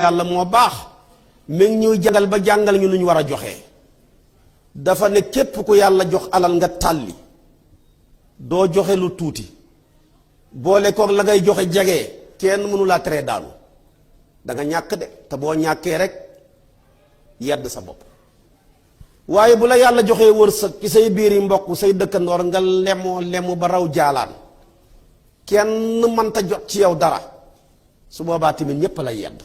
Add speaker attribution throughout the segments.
Speaker 1: yàlla moo baax mi ngi ñuy jàngal ba jàngal ñu lu ñu war a joxe. dafa ne képp ku yàlla jox alal nga tàlli doo joxe lu tuuti boole koog la ngay joxe jege kenn mënu laa tere daanu da nga ñàkk de te boo ñàkkee rek yedd sa bopp. waaye bu la yàlla joxee wërsëg ci say biir yi mbokk say dëkkandoor nga lemu ba raw jaalaan kenn mënta jot ci yow dara su boobaa tamit ñépp la yedd.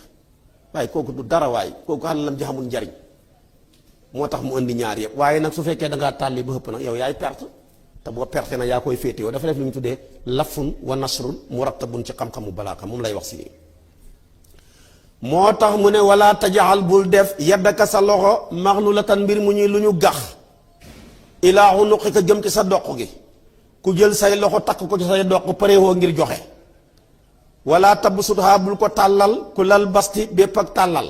Speaker 1: waaye kooku du dara waaye kooku alalam ji xamul njariñ moo tax mu indi ñaar yëpp. waaye nag su fekkee da ngaa tàlli ba xëpp nag yow yaay perte te boo perte na yaa koy féetewoo dafa def lu ñu tuddee lafun wa nasrun murattabun ci xam-xamu balaaka moom lay wax si nii. moo tax mu ne wala tajaxal bul def yaddaka sa loxo maxlulatan mbir mu ñuy lu ñu gax ilaa unuqika jëm ci sa doq gi ku jël say loxo takk ko ci say doq pareewoo ngir joxe. wala tabsutha bul ko tàllal ku lal basti bépp ak tàllal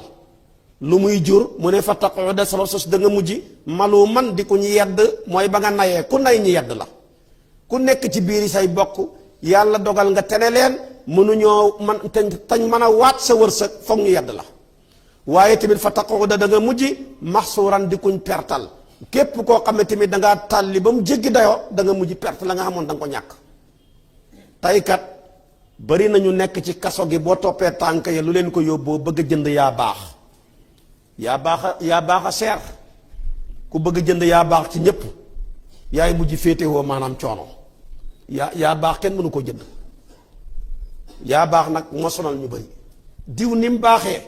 Speaker 1: lu muy jur mu ne fa taquda sabab sos da nga mujj malu man di ku ñu yedd mooy ba nga nayee ku nay ñu yedd la. ku nekk ci biir say bokk yàlla dogal nga tene leen mënuñoo man tañ mën a waat sa wërsëg foog ñu yedd la. waaye tamit fa taquda da nga mujj maxsuuran di kuñ pertal képp koo xam ne tamit da ngaa tàlli ba mu jéggi dayoo da nga mujj perte la nga xamoon da nga ko ñàkk. tey kat bari nañu nekk ci kaso gi boo toppee tànk ya lu leen ko yóbboo bëgg a jënd yaa baax a seer ku bëgg a jënd yaa baax ci ñépp yaay mujj féetewoo maanaam coono yaa baax kenn mënu ko jënd. yaa baax nag moo sonal ñu bari diw ni mu baaxee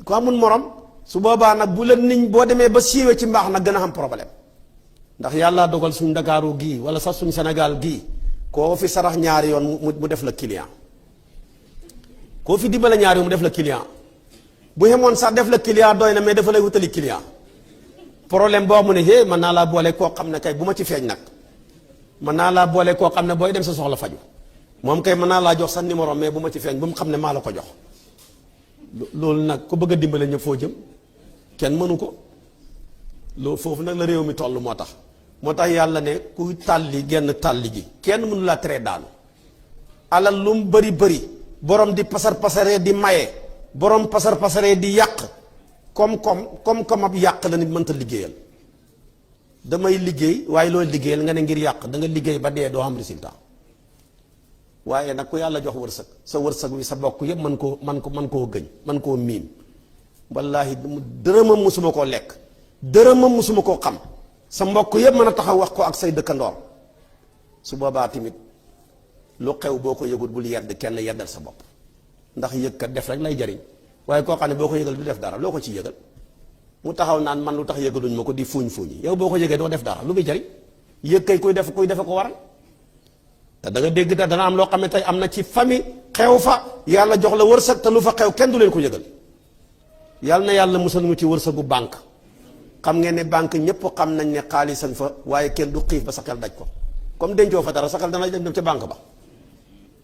Speaker 1: ko amul morom su boobaa nag bu la niñ boo demee ba siiwee ci mbaax nag gën a xam problème ndax yàlla dogal suñ Ndakaaru gii wala sax suñ Sénégal gii koo fi sarax ñaari yoon mu def la client koo fi dimbale ñaari yoon mu def la client bu xemoon sax def la client doy na mais dafa lay wutali client problème boo mu ne hé mën naa laa boole koo xam ne kay bu ma ci feeñ nag mën naa laa boole koo xam ne booy dem sa soxla faju moom kay mën naa laa jox sa numéro mais bu ma ci feeñ bu mu xam ne maa la ko jox. loolu nag ku bëgg a dimbale ñëpp foo jëm kenn mënu ko loolu foofu nag la réew mi toll moo tax yàlla ne kuy tàlli genn tàlli gi kenn mënu laa tere daanu. alal lu mu bëri borom di pasaree di maye borom pasaree di yàq comme ab yàq la nit mënta liggéeyal. damay liggéey waaye loolu liggéeyal nga ne ngir yàq da nga liggéey ba dee doo xam résultat. waaye nag ku yàlla jox wërsëg sa wërsëg wi sa bokk yëpp mën koo gëñ mën koo miim wallaahi dërëmam musuma koo lekk dërëmam musuma koo xam. sa mbokk yëpp mën a taxaw wax ko ak say dëkkandoor su boobaa tamit lu xew boo ko yëgul bul yedd kenn yeddal sa bopp ndax yëg kat def rek lay jariñ waaye koo xam ne boo ko yëgal du def dara loo ko ci yëgal mu taxaw naan man lu tax yëgaluñ ma ko di fuuñ yow boo ko yëgee doo def dara lu muy jariñ yëg kay kuy defe ko waral. te da nga dégg te dana am loo xam ne tey am na ci famille xew fa yàlla jox la wërsëg te lu fa xew kenn du leen ko yëgal yàlla na yàlla musal mu ci wërsëgu banque. xam ngeen ne banque ñëpp xam nañ ne xaalisan fa waaye kenn du xiif ba sa xel daj ko comme dencoo fa dara sa xel dana dem ca banque ba.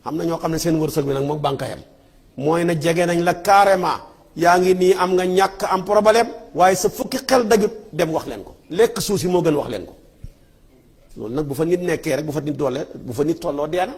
Speaker 1: xam na ñoo xam ne seen wërsëg bi nag moom banque yam mooy na jege nañ la carrément yaa ngi nii am nga ñàkk am problème waaye sa fukki xel dajut dem wax leen ko lekk suuf si moo gën wax leen ko loolu nag bu fa nit nekkee rek bu fa nit tolloo dee na